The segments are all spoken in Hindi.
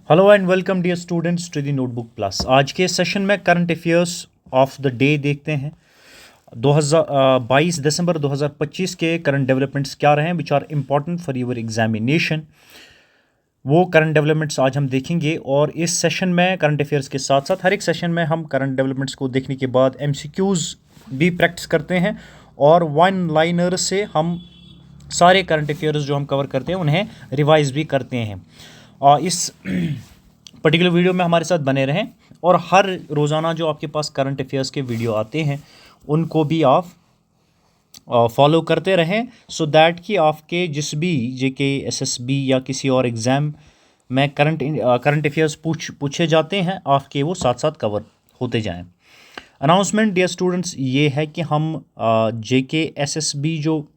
Hello and welcome dear students to the Notebook Plus. आज के सेशन में current affairs of the day देखते हैं। 22 दिसंबर 2025 के करंट डेवलपमेंट्स क्या रहे हैं which are important for your examination, वो करंट डेवलपमेंट्स आज हम देखेंगे। और इस सेशन में करंट अफेयर्स के साथ साथ हर एक सेशन में हम करंट डेवलपमेंट्स को देखने के बाद एमसीक्यूज़ भी प्रैक्टिस करते हैं और वन लाइनर से हम सारे करंट अफेयर्स जो हम कवर करते हैं उन्हें रिवाइज भी करते हैं। और इस पर्टिकुलर वीडियो में हमारे साथ बने रहें और हर रोज़ाना जो आपके पास करंट अफेयर्स के वीडियो आते हैं उनको भी आप फॉलो करते रहें, सो दैट कि आपके जिस भी जेके एसएसबी या किसी और एग्ज़ाम में करंट अफेयर्स पूछे जाते हैं आपके वो साथ साथ कवर होते जाएं। अनाउंसमेंट डियर स्टूडेंट्स ये है कि हम जेके एसएसबी जो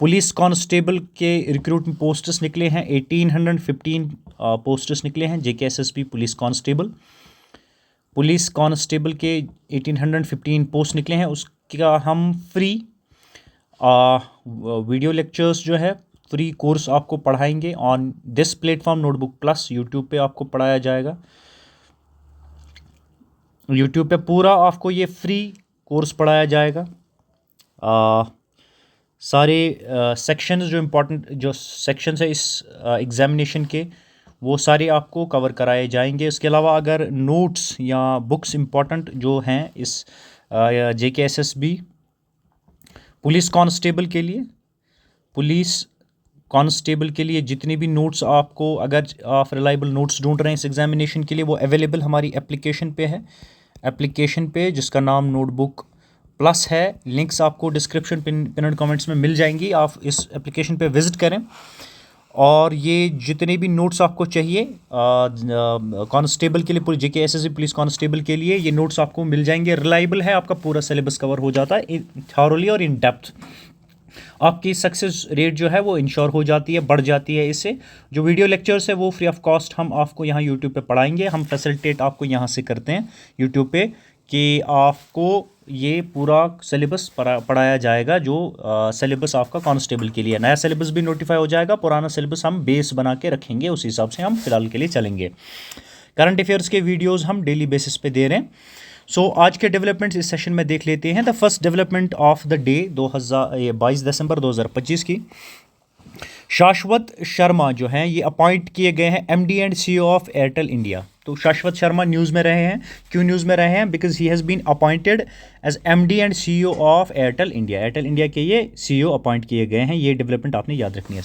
पुलिस कांस्टेबल के रिक्रूटमेंट पोस्ट्स निकले हैं 1815 पोस्ट्स निकले हैं। जेके एसएसबी पुलिस कांस्टेबल के 1815 पोस्ट निकले हैं। उसका हम फ्री वीडियो लेक्चर्स जो है फ्री कोर्स आपको पढ़ाएंगे on this platform notebook plus. YouTube पे आपको पढ़ाया जाएगा। यूट्यूब पे पूरा आपको ये फ्री कोर्स पढ़ाया जाएगा। सारे सेक्शंस जो इम्पोर्टेंट जो सेक्शंस है इस एग्ज़ामिनेशन के वो सारे आपको कवर कराए जाएंगे। इसके अलावा अगर नोट्स या बुक्स इम्पोर्टेंट जो हैं इस जेके एसएसबी पुलिस कांस्टेबल के लिए जितनी भी नोट्स आपको, अगर आप रिलायबल नोट्स ढूंढ रहे हैं इस एग्ज़ामिनेशन के लिए, वो अवेलेबल हमारी एप्लीकेशन पे है। एप्लीकेशन पे जिसका नाम नोटबुक प्लस है, लिंक्स आपको डिस्क्रिप्शन पिन कमेंट्स में मिल जाएंगी। आप इस एप्लीकेशन पे विज़िट करें और ये जितने भी नोट्स आपको चाहिए कांस्टेबल के लिए, पूरी जेके एसएसबी पुलिस कांस्टेबल के लिए ये नोट्स आपको मिल जाएंगे। रिलायबल है, आपका पूरा सिलेबस कवर हो जाता है थॉरली और इन डेप्थ। आपकी सक्सेस रेट जो है वो इंश्योर हो जाती है, बढ़ जाती है इससे। जो वीडियो लेक्चर्स है वो फ्री ऑफ कॉस्ट हम आपको यहाँ यूट्यूब पे पढ़ाएंगे। हम फैसिलिटेट आपको यहाँ से करते हैं यूट्यूब पे कि आपको ये पूरा सिलेबस पढ़ाया जाएगा। जो सिलेबस आपका कांस्टेबल के लिए, नया सिलेबस भी नोटिफाई हो जाएगा, पुराना सिलेबस हम बेस बना के रखेंगे, उस हिसाब से हम फिलहाल के लिए चलेंगे। करंट अफेयर्स के वीडियोस हम डेली बेसिस पे दे रहे हैं। सो आज के डेवलपमेंट्स इस सेशन में देख लेते हैं। The first development of the day 22 दिसंबर 2025 की, शाश्वत शर्मा जो हैं ये अपॉइंट किए गए हैं MD and CEO of Airtel India. तो शाश्वत शर्मा न्यूज़ में रहे हैं। क्यों न्यूज़ में रहे हैं? Because he has been appointed as MD and CEO of Airtel India. Airtel India के ये सीईओ अपॉइंट किए गए हैं। ये डेवलपमेंट आपने याद रखनी है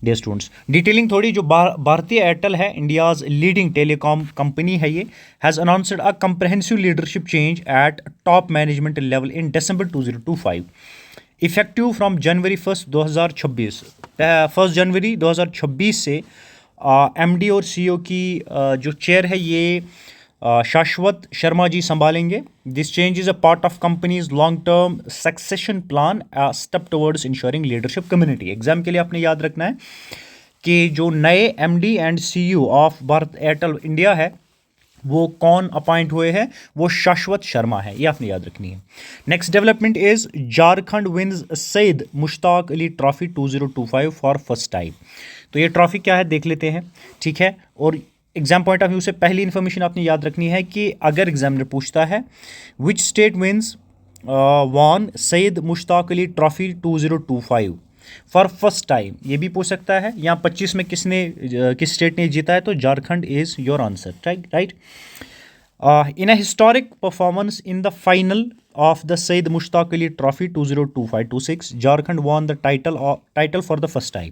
डियर स्टूडेंट्स। डिटेलिंग थोड़ी, जो भारतीय एयरटेल है, इंडियाज़ लीडिंग टेलीकॉम कंपनी है, ये has announced a comprehensive leadership change at top management level in December 2025 effective from January 1 2026। 1 जनवरी 2026 से एमडी और सीईओ की जो चेयर है ये शाश्वत शर्मा जी संभालेंगे। This change is a part of companies long term succession plan, step towards ensuring leadership community. Exam के लिए आपने याद रखना है कि जो नए MD and CEO of Bharat Airtel India है वो कौन अपॉइंट हुए हैं, वो शाश्वत शर्मा है, ये आपने याद रखनी है। Next development is Jharkhand wins Syed Mushtaq Ali trophy 2025 for first time. तो ये ट्रॉफी क्या है देख लेते हैं, ठीक है। और एग्जाम पॉइंट ऑफ व्यू से पहली इन्फॉर्मेशन आपने याद रखनी है कि अगर एग्जामिनर पूछता है which state wins won Syed Mushtaq Ali trophy 2025 for first time, ये भी पूछ सकता है। यहाँ 25 में किस स्टेट ने जीता है, तो Jharkhand is your answer, right. In a historic performance in the final of the Syed Mushtaq Ali trophy 2025-26 Jharkhand won the title for the first time.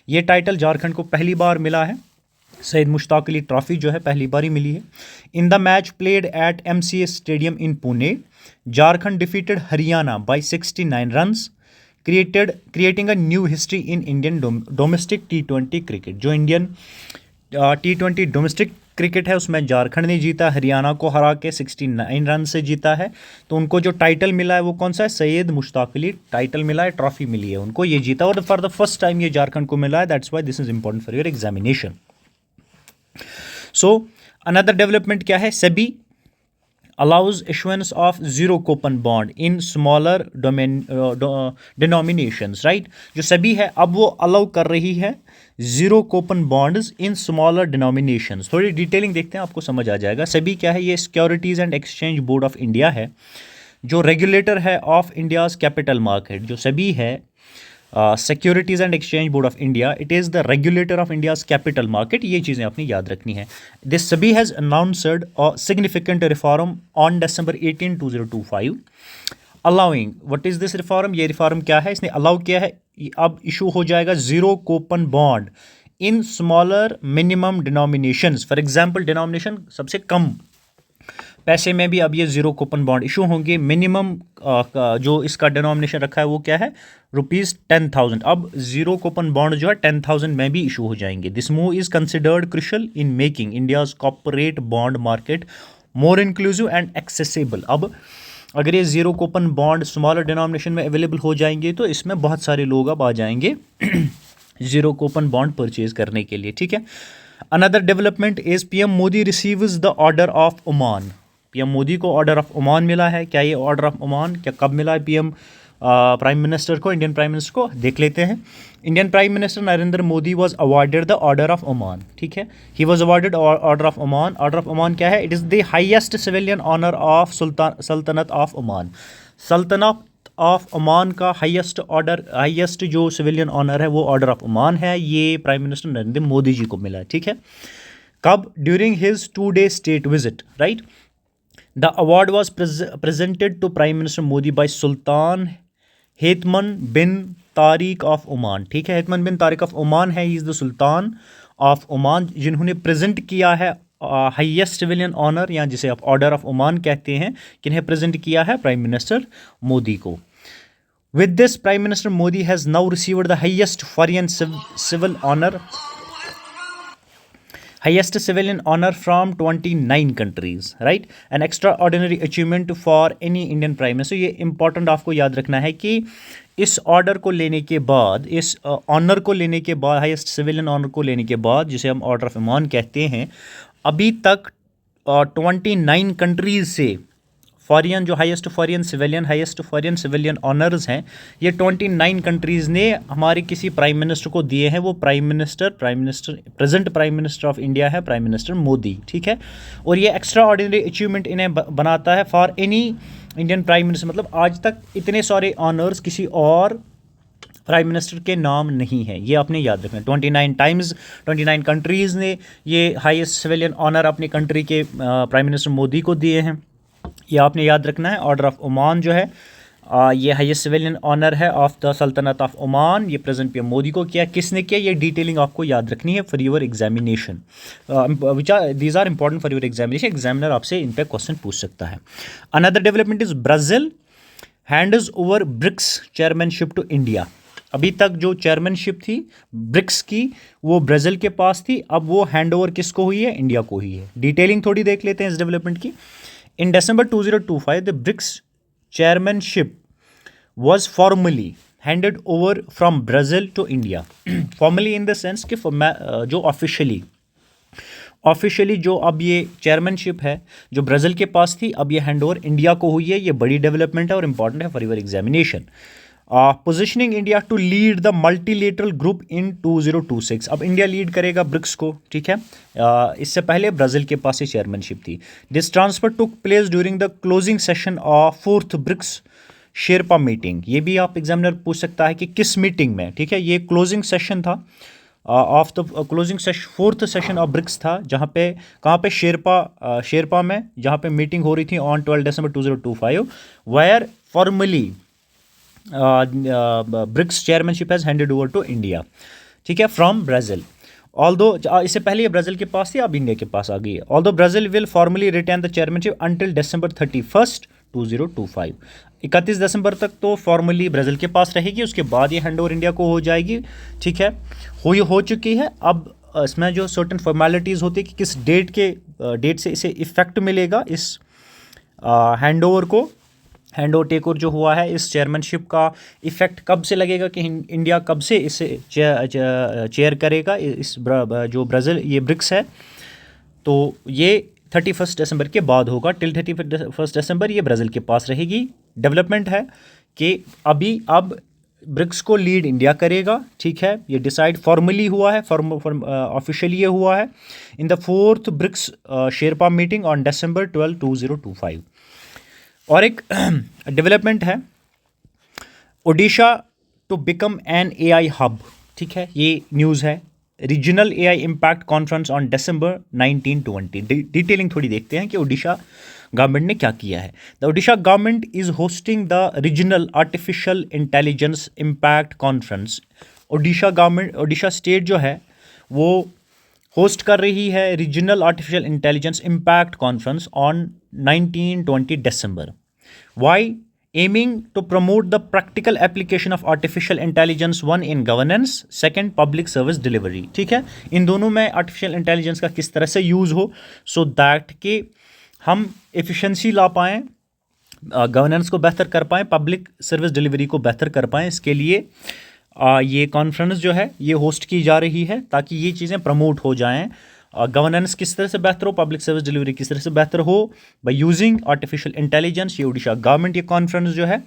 ये टाइटल झारखंड को पहली बार मिला है। सैयद मुश्ताक अली ट्रॉफी जो है पहली बार ही मिली है। In the match played at MCA stadium in Pune, Jharkhand defeated Haryana by 69 runs, creating a new history in Indian domestic T20 cricket. जो इंडियन T20 डोमेस्टिक क्रिकेट है उसमें झारखंड ने जीता, हरियाणा को हरा के 69 रन से जीता है। तो उनको जो टाइटल मिला है वो कौन सा है, सैयद मुश्ताक अली टाइटल मिला है, ट्रॉफी मिली है उनको, ये जीता और फॉर द फर्स्ट टाइम ये झारखंड को मिला है। That's why this is important for your examination. So another development क्या है, SEBI allows issuance of zero coupon bond in smaller denominations, right? जो सभी है अब वो अलाउ कर रही है zero Köppen bonds in smaller denominations. थोड़ी डिटेलिंग देखते हैं, आपको समझ आ जाएगा। सभी क्या है, ये securities and exchange board of India है, जो रेगुलेटर है ऑफ इंडियाज़ कैपिटल मार्केट। जो सभी है securities and exchange board of India, it is the regulator of India's capital market. ये चीज़ें अपनी याद रखनी है। दिस सभी has announced a significant reform on December 18, 2025 allowing, what is this reform? ये रिफॉर्म क्या है, इसने अलाउ किया है अब इशू हो जाएगा zero Köppen bond in smaller minimum denominations. For example, denomination सबसे कम पैसे में भी अब ये जीरो कूपन बॉन्ड इशू होंगे। मिनिमम जो इसका डिनोमिनेशन रखा है वो क्या है, ₹10,000। अब जीरो कूपन बॉन्ड जो है 10,000 में भी इशू हो जाएंगे। This move is considered crucial in making India's corporate bond market more inclusive and accessible. अब अगर ये zero coupon bond smaller denomination में अवेलेबल हो जाएंगे तो इसमें बहुत सारे लोग अब आ जाएंगे जीरो कूपन बॉन्ड परचेज करने के लिए, ठीक है। Another development is PM Modi receives the Order of Oman. PM Modi को ऑर्डर ऑफ ओमान मिला है। क्या ये ऑर्डर ऑफ ओमान क्या कब मिला है पीएम प्राइम मिनिस्टर को, इंडियन प्राइम मिनिस्टर को? देख लेते हैं। Indian prime minister Narendra Modi was awarded the Order of Oman, ठीक है। He was awarded Order of Oman. Order of Oman क्या है? It is the highest civilian honour of Sultanate of Oman. Sultanate of Oman का हाईएस्ट ऑर्डर, हाईएस्ट जो सिविलियन ऑनर है वो ऑर्डर ऑफ ओमान है। ये प्राइम मिनिस्टर नरेंद्र मोदी जी को मिला है, ठीक है। कब? During his 2-day state visit, right. The award was presented to Prime Minister Modi by Sultan Haitham bin Tariq of Oman, ठीक है। हेतमन बिन तारिक ऑफ ओमान है, he is the sultan of Oman, जिन्होंने प्रेजेंट किया है हाईएस्ट सिविलियन ऑनर, या जिसे आप ऑर्डर ऑफ ओमान कहते हैं, किन्हें प्रेजेंट किया है? प्राइम मिनिस्टर मोदी को। With this prime minister Modi has now received the highest foreign civil honour, highest civilian honor from 29 countries, right? An extraordinary achievement for any Indian prime minister। ये important आपको याद रखना है कि इस ऑर्डर को लेने के बाद, इस ऑनर को लेने के बाद, हाईएस्ट सिविलियन ऑनर को लेने के बाद, जिसे हम ऑर्डर ऑफ ओमान कहते हैं, अभी तक 29 कंट्रीज से फॉरेन, जो हाईएस्ट फॉरेन सिविलियन ऑनर्स हैं, ये 29 कंट्रीज़ ने हमारे किसी प्राइम मिनिस्टर को दिए हैं। वो present prime minister of India है प्राइम मिनिस्टर मोदी, ठीक है। और ये एक्स्ट्रा ऑर्डिनरी अचीवमेंट इन्हें बनाता है for any Indian prime minister. मतलब आज तक इतने सारे ऑनर्स किसी और प्राइम मिनिस्टर के नाम नहीं है, ये आपने याद रखना। 29 कंट्रीज़ ने ये हाईएस्ट सिविलियन ऑनर अपनी कंट्री के प्राइम मिनिस्टर मोदी को दिए हैं, ये आपने याद रखना है। ऑर्डर ऑफ ओमान जो है ये हाईएस्ट सिविलियन ऑनर है ऑफ द सल्तनत ऑफ ओमान। ये प्रेजेंट पीएम मोदी को किया, किसने किया? ये डिटेलिंग आपको याद रखनी है for your examination, these are important for your examination. Examiner आपसे इन पे क्वेश्चन पूछ सकता है। Another development is Brazil hands over BRICS chairmanship to India. अभी तक जो चेयरमैनशिप थी ब्रिक्स की वो ब्राज़ील के पास थी, अब वो हैंड ओवर किसको हुई है? इंडिया को हुई है। डिटेलिंग थोड़ी देख लेते हैं इस डेवलपमेंट की। In December 2025, the BRICS chairmanship was formally handed over from Brazil to India. Formally in the sense कि जो ऑफिशियली जो अब ये चेयरमैनशिप है जो ब्राज़ील के पास थी, अब ये हैंड ओवर इंडिया को हुई है। ये बड़ी डेवलपमेंट है और इंपॉर्टेंट है for your examination. Positioning India to lead the multilateral group in 2026। अब इंडिया लीड करेगा ब्रिक्स को, ठीक है। इससे पहले ब्राज़ील के पास ही चेयरमैनशिप थी। This transfer took place during the closing session of 4th BRICS sherpa meeting. ये भी आप एग्जामिनर पूछ सकता है कि किस मीटिंग में, ठीक है। ये क्लोजिंग सेशन था of the closing session, 4th session of BRICS था, जहाँ पे कहाँ पे शेरपा में, जहाँ पे मीटिंग हो रही थी on 12 December 2025, where formally BRICS chairmanship has handed over to India, ठीक है, फ्रॉम ब्राज़ील। ऑल्दो इससे पहले ये ब्राज़ील के पास थी, अब इंडिया के पास आ गई है। Although Brazil will formally retain the chairmanship until December 31, 2025। 31 दिसंबर तक तो फॉर्मली ब्राज़ील के पास रहेगी, उसके बाद ये हैंड ओवर इंडिया को हो जाएगी, ठीक है। हो चुकी है। अब इसमें जो सर्टेन फॉर्मेलिटीज़ होती है कि किस डेट से इसे इफ़ेक्ट मिलेगा, इस हैंड ओवर को, हैंड ओवर टेक ओवर जो हुआ है, इस चेयरमैनशिप का इफेक्ट कब से लगेगा कि इंडिया कब से इसे चेयर करेगा, इस जो ब्राज़ील ये ब्रिक्स है। तो ये 31 दिसंबर के बाद होगा। टिल 31 दिसंबर ये ब्राज़ील के पास रहेगी। डेवलपमेंट है कि अब ब्रिक्स को लीड इंडिया करेगा, ठीक है, ये डिसाइड फॉर्मली हुआ है, ऑफिशियली ये हुआ है in the 4th BRICS sherpa meeting on December 12, 2025। और एक डेवलपमेंट है Odisha to become an AI हब, ठीक है, ये न्यूज़ है। Regional AI impact conference on December 1920। Detailing थोड़ी देखते हैं कि ओडिशा गवर्नमेंट ने क्या किया है। The Odisha government is hosting the regional artificial intelligence impact conference. Odisha state जो है वो होस्ट कर रही है regional artificial intelligence impact conference on 19-20 December। Why? aiming to promote the practical application of artificial intelligence, one in governance, second public service delivery। ठीक है, इन दोनों में artificial intelligence का किस तरह से यूज़ हो so that कि हम efficiency ला पाएँ, गवर्नेंस को बेहतर कर पाएँ, पब्लिक सर्विस डिलीवरी को बेहतर कर पाएँ। इसके लिए ये कॉन्फ्रेंस जो है ये होस्ट की जा रही है ताकि ये चीज़ें प्रमोट हो जाएँ। गवर्नेंस किस तरह से बेहतर हो, पब्लिक सर्विस डिलीवरी किस तरह से बेहतर हो बाय यूजिंग आर्टिफिशियल इंटेलिजेंस। ये ओडिशा गवर्नमेंट ये कॉन्फ्रेंस जो है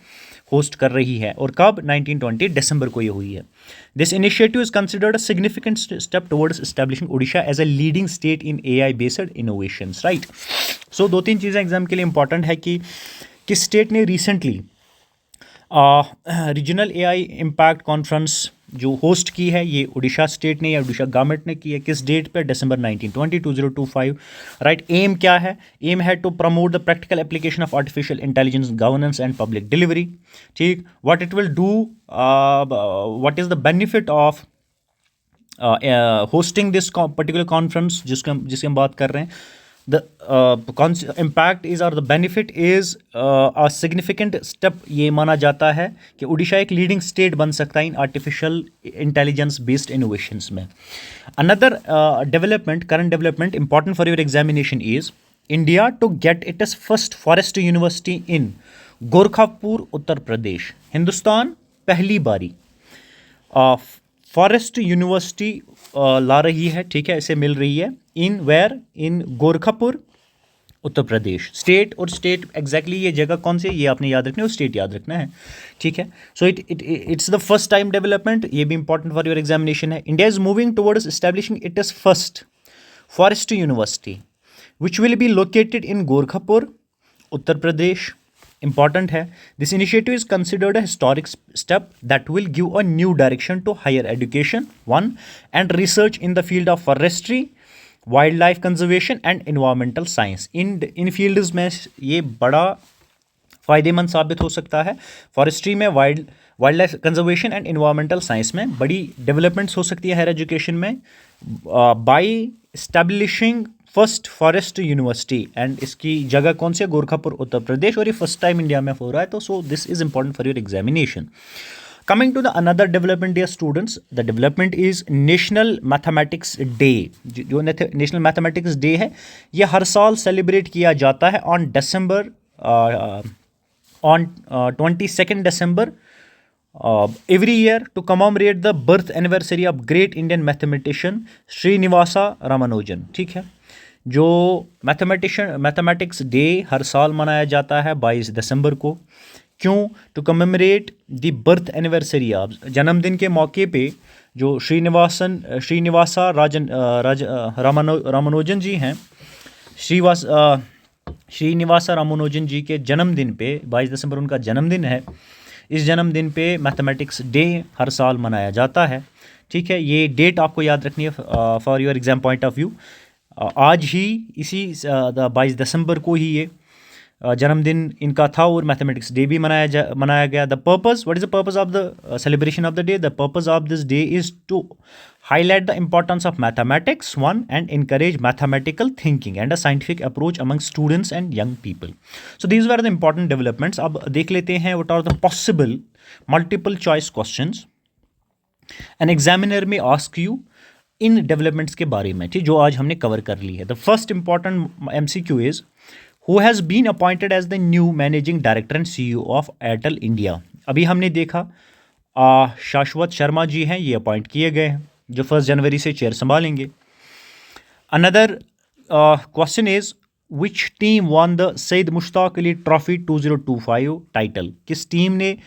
होस्ट कर रही है और कब? 19-20 December को ये हुई है। This initiative is considered a significant step towards establishing Odisha as a leading state in AI based innovations, right. So 2-3 चीज़ें एग्जाम के लिए इंपॉर्टेंट है कि किस स्टेट ने recently regional AI impact conference जो होस्ट की है, ये उड़ीसा स्टेट ने या उड़ीसा गवर्नमेंट ने की है। किस डेट पे? December 19-20, 2025, right. एम क्या है? एम है to promote the practical application of artificial intelligence governance and public delivery, ठीक। What it will do, what is the benefit of hosting this particular conference जिसकी हम बात कर रहे हैं। The impact is or the benefit is a significant step। ये माना जाता है कि उड़ीसा एक लीडिंग स्टेट बन सकता है in artificial intelligence based innovations में। Another development, current development important for your examination is India to get its first forest university in Gorakhpur, Uttar Pradesh. Hindustan पहली बारी फॉरेस्ट यूनिवर्सिटी ला रही है, ठीक है, इसे मिल रही है in where? In Gorakhpur, Uttar Pradesh. State और स्टेट एग्जैक्टली ये जगह कौन सी है ये आपने याद रखना है और स्टेट याद रखना है, ठीक है। So it's the first time development, ये भी इंपॉर्टेंट फॉर योर एग्जामिनेशन है। India is moving towards establishing it is first forest university which will be located in Gorakhpur, Uttar Pradesh. Important है। This initiative is considered a historic step that will give a new direction to higher education, one, and research in the field of forestry, wildlife conservation and environmental science. In fields में ये बड़ा फ़ायदेमंद साबित हो सकता है। फॉरेस्ट्री में, wildlife conservation and environmental science में बड़ी डेवलपमेंट्स हो सकती है हायर एजुकेशन में by establishing first forest university. And इसकी जगह कौन सी है? गोरखपुर, उत्तर प्रदेश। और ये फर्स्ट टाइम इंडिया में हो रहा है, तो so this is important for your examination. Coming to the another development, dear students, the development is National Mathematics Day। जो नेशनल मैथमेटिक्स डे है ये हर साल सेलिब्रेट किया जाता है on 22nd December every year to commemorate the birth anniversary of great Indian mathematician Srinivasa Ramanujan, ठीक है। जो मैथमेटिक्स डे हर साल मनाया जाता है 22 दिसंबर को। क्यों? To commemorate the birth anniversary of, जन्मदिन के मौके पे जो श्रीनिवासा रामानुजन जी हैं, श्रीनिवासा रामानुजन जी के जन्मदिन पे 22 दिसंबर उनका जन्मदिन है। इस जन्मदिन पे मैथमेटिक्स डे हर साल मनाया जाता है, ठीक है। ये डेट आपको याद रखनी है for your exam point of view. आज ही इसी 22 दिसंबर को ही ये जन्मदिन इनका था और मैथमेटिक्स डे भी मनाया गया। The purpose, what is the purpose of the celebration of the day? The purpose of this day is to highlight the importance of mathematics, one, and encourage mathematical thinking and a scientific approach among students and young people. So these were the important developments. अब देख लेते हैं what are the possible multiple choice questions an examiner may ask you in developments के बारे में, ठीक, जो आज हमने कवर कर ली है। The first important MCQ is who has been appointed as the new managing director and CEO of Airtel India. अभी हमने देखा शाश्वत शर्मा जी हैं, ये अपॉइंट किए गए हैं, जो 1 जनवरी से चेयर संभालेंगे। Another question is which team won the Syed Mushtaq Ali trophy 2025 title? किस टीम ने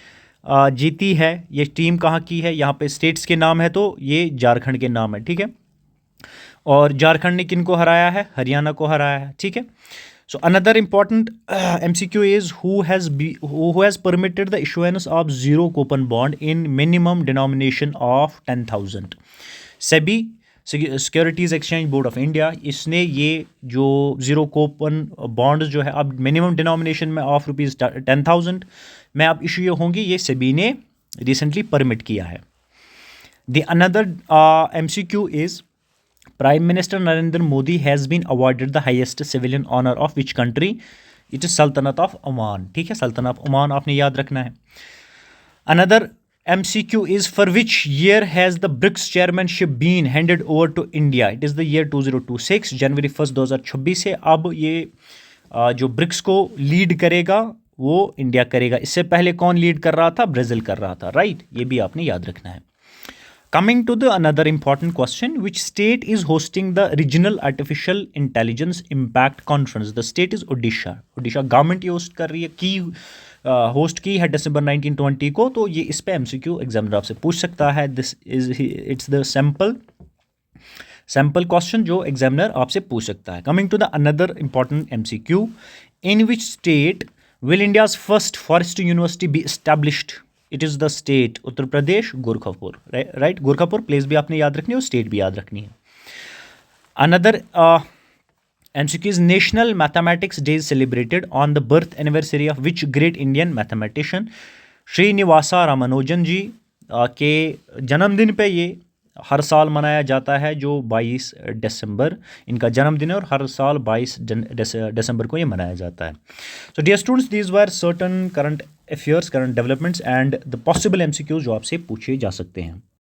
जीती है? ये टीम कहाँ की है? यहाँ पे स्टेट्स के नाम है तो ये झारखंड के नाम है, ठीक है। और झारखंड ने किन को हराया है? हरियाणा को हराया है, ठीक है। So another important MCQ is who has permitted the issuance of zero coupon bond in minimum denomination of 10,000? SEBI, securities exchange board of India, इसने ये जो जीरो कूपन बॉन्ड जो है अब मिनिमम डिनोमिनेशन में ऑफ ₹10,000 में अब इशू होंगी, ये सेबी ने रिसेंटली परमिट किया है। The another MCQ is Prime Minister Narendra Modi has been awarded the highest civilian honor of which country? It is Sultanate of Oman, ठीक है। सल्तनत ओमान आपने याद रखना है। Another MCQ is for which year has the BRICS chairmanship been handed over to India? It is the year 2026, जनवरी 1 2026 से अब ये जो ब्रिक्स को लीड करेगा वो इंडिया करेगा। इससे पहले कौन लीड कर रहा था? ब्राज़ील कर रहा था, राइट। ये भी आपने याद रखना है। Coming to the another important question, which state is hosting the Regional Artificial Intelligence Impact Conference? The state is Odisha. Odisha government ये होस्ट कर रही है, होस्ट की है December 1920 को। तो ये इस पे MCQ एग्जामिनर आपसे पूछ सकता है। This is it's the sample question जो एग्जामिनर आपसे पूछ सकता है। Coming to the another important MCQ, in which state will India's first forest university be established? It is the state Uttar Pradesh, Gorakhpur, right. Gorakhpur place भी आपने याद रखनी है और स्टेट भी याद रखनी है। Another MCQ is national mathematics day celebrated on the birth anniversary of which great Indian mathematician? Srinivasa Ramanujan ji के जन्मदिन पे ये हर साल मनाया जाता है, जो 22 दिसंबर इनका जन्मदिन है और हर साल 22 दिसंबर को ये मनाया जाता है। So dear students, these were certain current affairs, current developments and the possible MCQs जो आपसे पूछे जा सकते हैं।